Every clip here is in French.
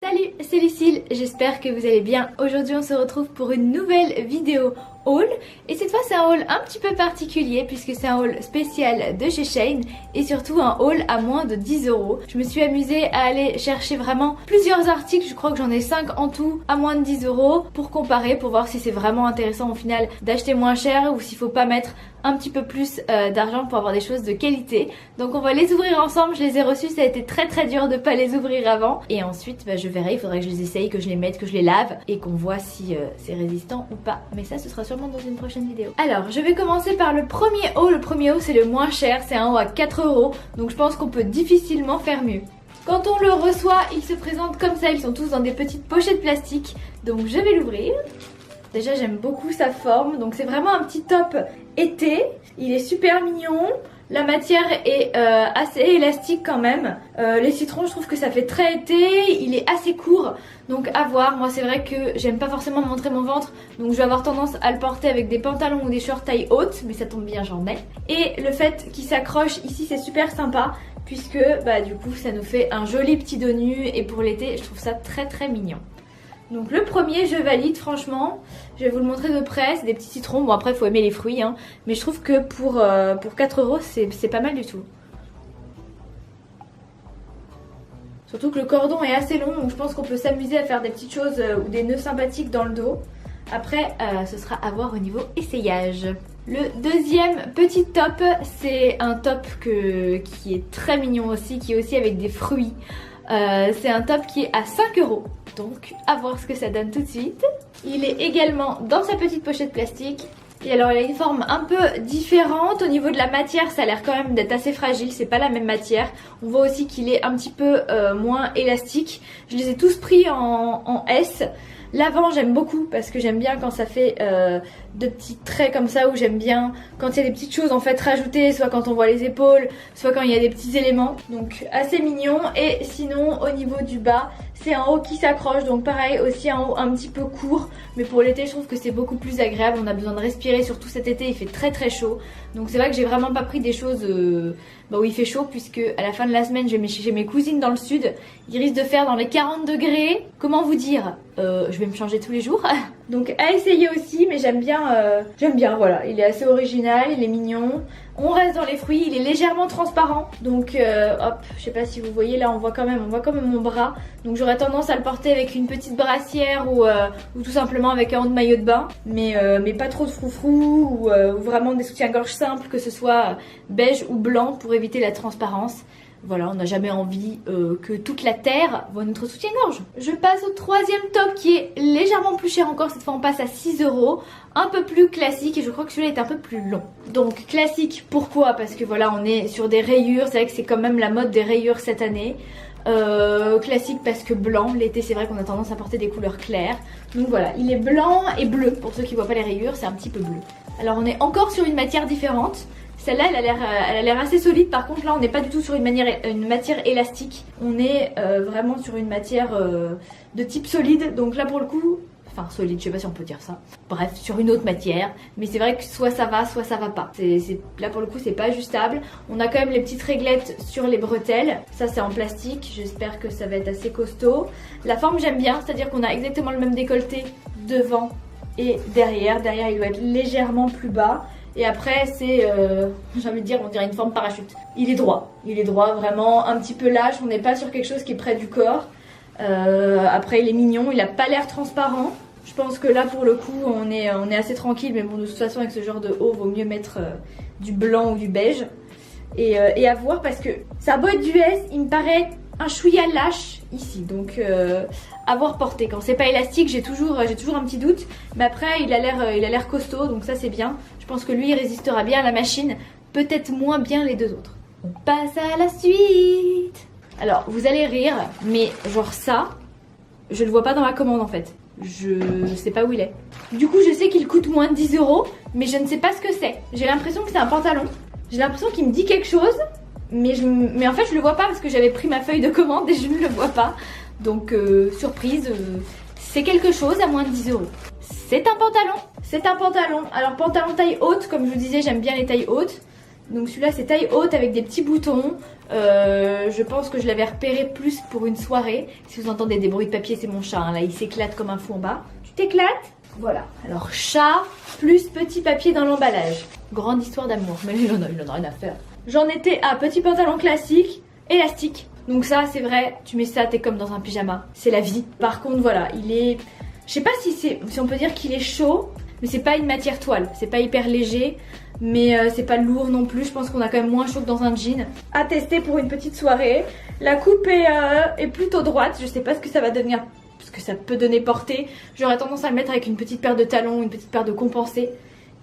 Salut, c'est Lucille, j'espère que vous allez bien. Aujourd'hui on se retrouve pour une nouvelle vidéo haul et cette fois c'est un haul un petit peu particulier puisque c'est un haul spécial de chez Shein et surtout un haul à moins de 10 €. Je me suis amusée à aller chercher vraiment plusieurs articles, je crois que j'en ai 5 en tout à moins de 10 € pour comparer, pour voir si c'est vraiment intéressant au final d'acheter moins cher ou s'il faut pas mettre un petit peu plus d'argent pour avoir des choses de qualité. Donc on va les ouvrir ensemble, je les ai reçus, ça a été très dur de pas les ouvrir avant et ensuite je verrai, il faudrait que je les essaye, que je les mette, que je les lave et qu'on voit si c'est résistant ou pas, mais ça ce sera sûrement dans une prochaine vidéo. Alors je vais commencer par le premier haul. Le premier haul c'est le moins cher, c'est un haul à 4 €, donc je pense qu'on peut difficilement faire mieux. Quand on le reçoit, il se présente comme ça, ils sont tous dans des petites pochettes plastiques, donc je vais l'ouvrir. Déjà j'aime beaucoup sa forme, donc c'est vraiment un petit top été, il est super mignon. La matière est assez élastique quand même. Les citrons, je trouve que ça fait très été. Il est assez court, donc à voir. Moi, c'est vrai que j'aime pas forcément montrer mon ventre, donc je vais avoir tendance à le porter avec des pantalons ou des shorts taille haute, mais ça tombe bien, j'en ai. Et le fait qu'il s'accroche ici, c'est super sympa, puisque du coup, ça nous fait un joli petit dos nu. Et pour l'été, je trouve ça très mignon. Donc le premier, je valide franchement. Je vais vous le montrer de près, c'est des petits citrons. Bon après, il faut aimer les fruits, hein. Mais je trouve que pour 4 €, c'est pas mal du tout. Surtout que le cordon est assez long, donc je pense qu'on peut s'amuser à faire des petites choses ou des nœuds sympathiques dans le dos. Après, ce sera à voir au niveau essayage. Le deuxième petit top, c'est un top qui est très mignon aussi, qui est aussi avec des fruits. C'est un top qui est à 5 €. Donc à voir ce que ça donne tout de suite. Il est également dans sa petite pochette plastique. Et alors il a une forme un peu différente. Au niveau de la matière, ça a l'air quand même d'être assez fragile, c'est pas la même matière. On voit aussi qu'il est un petit peu moins élastique. Je les ai tous pris en S. L'avant j'aime beaucoup parce que j'aime bien quand ça fait de petits traits comme ça, où j'aime bien quand il y a des petites choses en fait rajoutées, soit quand on voit les épaules, soit quand il y a des petits éléments. Donc assez mignon. Et sinon au niveau du bas, c'est un haut qui s'accroche, donc pareil aussi un haut un petit peu court, mais pour l'été je trouve que c'est beaucoup plus agréable. On a besoin de respirer, surtout cet été il fait très chaud, donc c'est vrai que j'ai vraiment pas pris des choses où il fait chaud, puisque à la fin de la semaine je vais chez mes cousines dans le sud, il risque de faire dans les 40 degrés. Comment vous dire, je vais me changer tous les jours. Donc à essayer aussi, mais j'aime bien voilà, il est assez original, il est mignon. On reste dans les fruits, il est légèrement transparent, donc hop, je sais pas si vous voyez là, on voit quand même mon bras, donc j'aurais tendance à le porter avec une petite brassière ou tout simplement avec un haut de maillot de bain, mais pas trop de froufrou ou vraiment des soutiens-gorge simples, que ce soit beige ou blanc, pour éviter la transparence. Voilà, on n'a jamais envie que toute la terre voit notre soutien-gorge. Je passe au troisième top qui est légèrement plus cher encore. Cette fois on passe à 6 €, un peu plus classique, et je crois que celui-là est un peu plus long. Donc classique, pourquoi? Parce que voilà, on est sur des rayures, c'est vrai que c'est quand même la mode des rayures cette année. Classique parce que blanc, l'été c'est vrai qu'on a tendance à porter des couleurs claires. Donc voilà, il est blanc et bleu, pour ceux qui voient pas les rayures, c'est un petit peu bleu. Alors on est encore sur une matière différente. Celle-là, elle a l'air assez solide. Par contre, là, on n'est pas du tout sur une matière élastique. On est vraiment sur une matière de type solide. Donc là, pour le coup, enfin solide, je sais pas si on peut dire ça. Bref, sur une autre matière. Mais c'est vrai que soit ça va pas. Là, pour le coup, c'est pas ajustable. On a quand même les petites réglettes sur les bretelles. Ça, c'est en plastique. J'espère que ça va être assez costaud. La forme, j'aime bien. C'est-à-dire qu'on a exactement le même décolleté devant et derrière. Derrière, il doit être légèrement plus bas. Et après c'est, j'ai envie de dire, on dirait une forme parachute. Il est droit vraiment, un petit peu lâche, on n'est pas sur quelque chose qui est près du corps. Après il est mignon, il a pas l'air transparent. Je pense que là pour le coup on est assez tranquille, mais bon, de toute façon avec ce genre de haut vaut mieux mettre du blanc ou du beige. Et à voir, parce que sa boîte d'US il me paraît un chouïa lâche ici, donc à voir porter. Quand c'est pas élastique, j'ai toujours un petit doute, mais après il a l'air costaud, donc ça c'est bien. Je pense que lui il résistera bien à la machine, peut-être moins bien les deux autres. On passe à la suite. Alors vous allez rire, mais genre ça, je le vois pas dans la commande en fait. Je sais pas où il est. Du coup je sais qu'il coûte moins de 10 €, mais je ne sais pas ce que c'est. J'ai l'impression que c'est un pantalon. J'ai l'impression qu'il me dit quelque chose, mais en fait je le vois pas parce que j'avais pris ma feuille de commande et je ne le vois pas. Donc surprise, c'est quelque chose à moins de 10 €. C'est un pantalon. Alors pantalon taille haute, comme je vous disais, j'aime bien les tailles hautes. Donc celui-là c'est taille haute avec des petits boutons. Je pense que je l'avais repéré plus pour une soirée. Si vous entendez des bruits de papier, c'est mon chat, hein. Là il s'éclate comme un fou en bas. Tu t'éclates? Voilà. Alors chat plus petit papier dans l'emballage. Grande histoire d'amour, mais il en a rien à faire. J'en étais à petit pantalon classique, élastique. Donc ça c'est vrai, tu mets ça, t'es comme dans un pyjama. C'est la vie. Par contre voilà, il est... Je sais pas si on peut dire qu'il est chaud, mais c'est pas une matière toile. C'est pas hyper léger, mais c'est pas lourd non plus. Je pense qu'on a quand même moins chaud que dans un jean. À tester pour une petite soirée. La coupe est plutôt droite. Je sais pas ce que ça va devenir, ce que ça peut donner portée. J'aurais tendance à le mettre avec une petite paire de talons, une petite paire de compensés.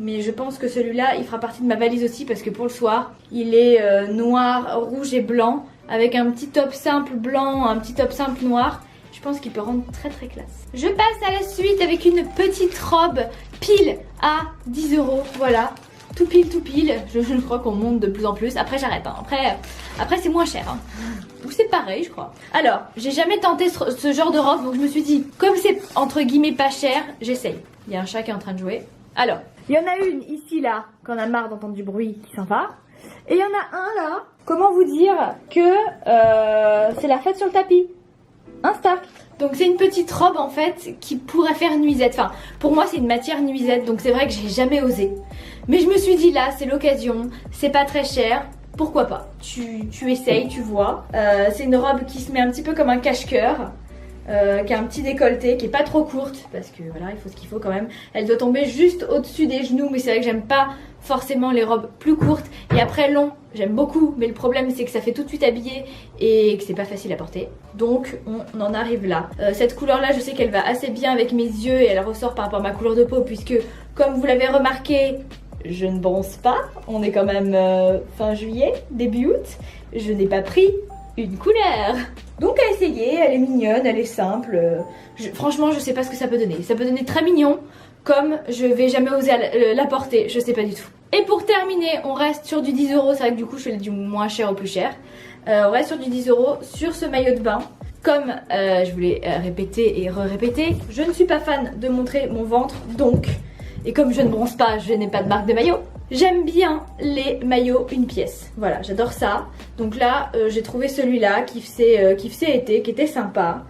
Mais je pense que celui-là, il fera partie de ma valise aussi parce que pour le soir, il est noir, rouge et blanc avec un petit top simple blanc, un petit top simple noir. Je pense qu'il peut rendre très très classe. Je passe à la suite avec une petite robe pile à 10 €. Voilà, tout pile, tout pile. Je crois qu'on monte de plus en plus. Après j'arrête, hein. Après c'est moins cher, hein. Ou c'est pareil je crois. Alors, j'ai jamais tenté ce genre de robe, donc je me suis dit, comme c'est entre guillemets pas cher, j'essaye. Il y a un chat qui est en train de jouer. Alors, il y en a une ici là, qu'on a marre d'entendre du bruit, qui s'en va. Et il y en a un là, comment vous dire que c'est la fête sur le tapis. Insta. Donc c'est une petite robe en fait qui pourrait faire nuisette. Enfin, pour moi c'est une matière nuisette, donc c'est vrai que j'ai jamais osé. Mais je me suis dit là, c'est l'occasion, c'est pas très cher, pourquoi pas. Tu essayes, tu vois. C'est une robe qui se met un petit peu comme un cache-cœur. Qui a un petit décolleté, qui est pas trop courte parce que voilà, il faut ce qu'il faut quand même. Elle doit tomber juste au-dessus des genoux, mais c'est vrai que j'aime pas forcément les robes plus courtes. Et après long, j'aime beaucoup, mais le problème c'est que ça fait tout de suite habillé et que c'est pas facile à porter. Donc on en arrive là. Cette couleur là, je sais qu'elle va assez bien avec mes yeux et elle ressort par rapport à ma couleur de peau puisque comme vous l'avez remarqué, je ne bronze pas. On est quand même fin juillet, début août. Je n'ai pas pris une couleur. Donc à essayer, elle est mignonne, elle est simple. Franchement, je sais pas ce que ça peut donner. Ça peut donner très mignon, comme je vais jamais oser la porter, je sais pas du tout. Et pour terminer, on reste sur du 10 €. C'est vrai que du coup, je fais du moins cher au plus cher. On reste sur du 10 € sur ce maillot de bain. Comme je voulais répéter et répéter, je ne suis pas fan de montrer mon ventre, donc... Et comme je ne bronze pas, je n'ai pas de marque de maillot. J'aime bien les maillots une pièce. Voilà, j'adore ça. Donc là, j'ai trouvé celui-là qui faisait été, qui était sympa.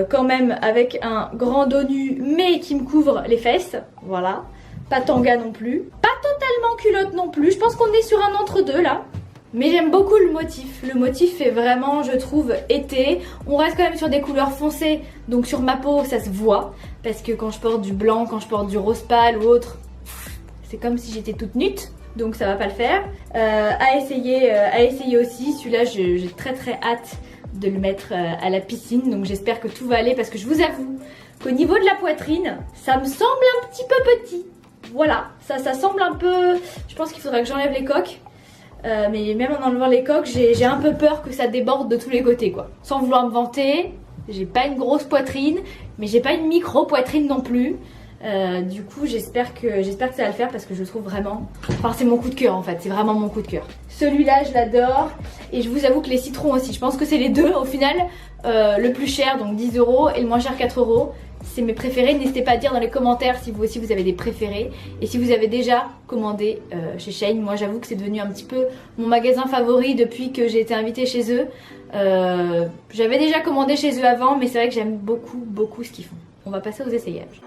Quand même avec un grand dos nu, mais qui me couvre les fesses. Voilà. Pas tanga non plus. Pas totalement culotte non plus. Je pense qu'on est sur un entre-deux là. Mais j'aime beaucoup le motif. Le motif fait vraiment, je trouve, été. On reste quand même sur des couleurs foncées. Donc sur ma peau, ça se voit. Parce que quand je porte du blanc, quand je porte du rose pâle ou autre, c'est comme si j'étais toute nue. Donc ça va pas le faire. À essayer aussi. Celui-là, j'ai très très hâte de le mettre à la piscine. Donc j'espère que tout va aller. Parce que je vous avoue qu'au niveau de la poitrine, ça me semble un petit peu petit. Voilà, ça semble un peu... Je pense qu'il faudra que j'enlève les coques. Mais même en enlevant les coques, j'ai un peu peur que ça déborde de tous les côtés quoi. Sans vouloir me vanter, j'ai pas une grosse poitrine, mais j'ai pas une micro poitrine non plus. Du coup j'espère que ça va le faire parce que je le trouve vraiment... Enfin c'est mon coup de cœur en fait, c'est vraiment mon coup de cœur. Celui-là je l'adore et je vous avoue que les citrons aussi, je pense que c'est les deux au final. Le plus cher donc 10 € et le moins cher 4 €. C'est mes préférés, n'hésitez pas à dire dans les commentaires si vous aussi vous avez des préférés et si vous avez déjà commandé chez Shein. Moi j'avoue que c'est devenu un petit peu mon magasin favori depuis que j'ai été invitée chez eux. J'avais déjà commandé chez eux avant mais c'est vrai que j'aime beaucoup ce qu'ils font. On va passer aux essayages.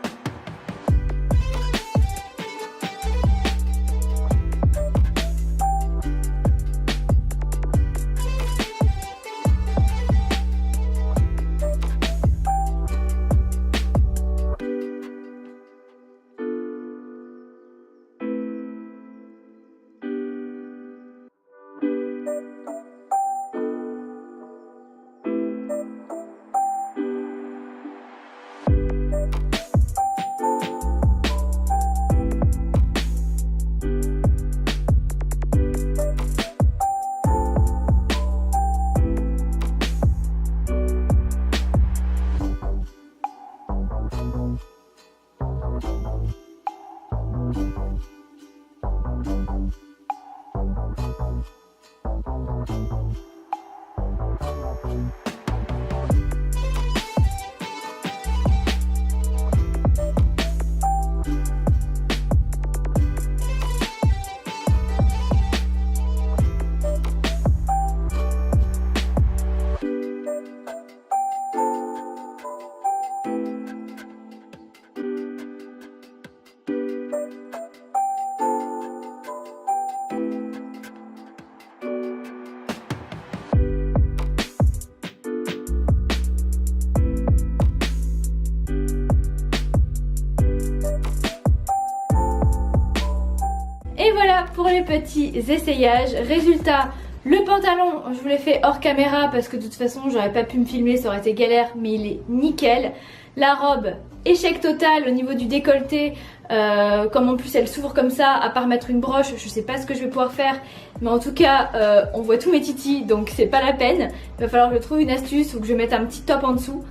Voilà pour les petits essayages. Résultat, le pantalon, je vous l'ai fait hors caméra parce que de toute façon j'aurais pas pu me filmer, ça aurait été galère, mais il est nickel. La robe, échec total au niveau du décolleté, comme en plus elle s'ouvre comme ça, à part mettre une broche, je sais pas ce que je vais pouvoir faire, mais en tout cas on voit tous mes titis, donc c'est pas la peine. Il va falloir que je trouve une astuce ou que je mette un petit top en dessous.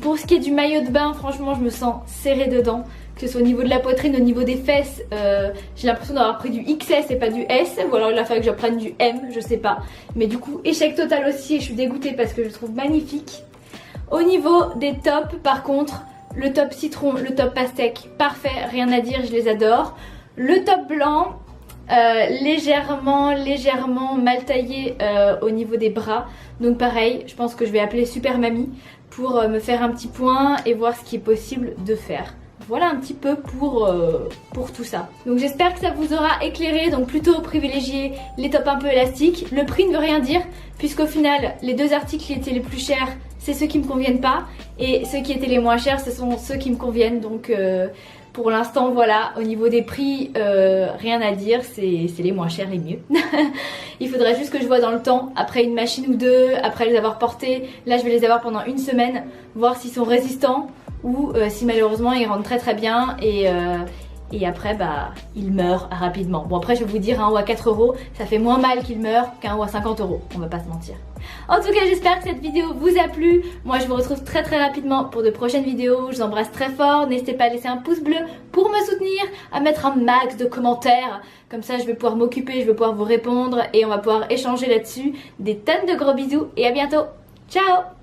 Pour ce qui est du maillot de bain, franchement je me sens serrée dedans, que ce soit au niveau de la poitrine, au niveau des fesses. J'ai l'impression d'avoir pris du XS et pas du S, ou alors il a fallu que je prenne du M, je sais pas. Mais du coup échec total aussi, et je suis dégoûtée parce que je le trouve magnifique. Au niveau des tops, par contre, le top citron, le top pastèque, parfait, rien à dire, je les adore. Le top blanc, légèrement mal taillé au niveau des bras. Donc pareil, je pense que je vais appeler Super Mamie pour me faire un petit point et voir ce qui est possible de faire. Voilà un petit peu pour tout ça. Donc j'espère que ça vous aura éclairé. Donc plutôt privilégier les tops un peu élastiques. Le prix ne veut rien dire puisqu'au final les deux articles qui étaient les plus chers, c'est ceux qui me conviennent pas, et ceux qui étaient les moins chers, ce sont ceux qui me conviennent. Donc pour l'instant voilà, au niveau des prix, rien à dire, c'est les moins chers les mieux. Il faudrait juste que je vois dans le temps, après une machine ou deux, après les avoir portés. Là je vais les avoir pendant une semaine, voir s'ils sont résistants ou si malheureusement ils rentrent très bien et après bah ils meurent rapidement. Bon après je vais vous dire, un haut à 4 €, ça fait moins mal qu'il meure qu'un haut à 50 €, on va pas se mentir. En tout cas j'espère que cette vidéo vous a plu. Moi je vous retrouve très rapidement pour de prochaines vidéos. Je vous embrasse très fort, n'hésitez pas à laisser un pouce bleu pour me soutenir, à mettre un max de commentaires. Comme ça je vais pouvoir m'occuper, je vais pouvoir vous répondre et on va pouvoir échanger là-dessus. Des tonnes de gros bisous et à bientôt. Ciao!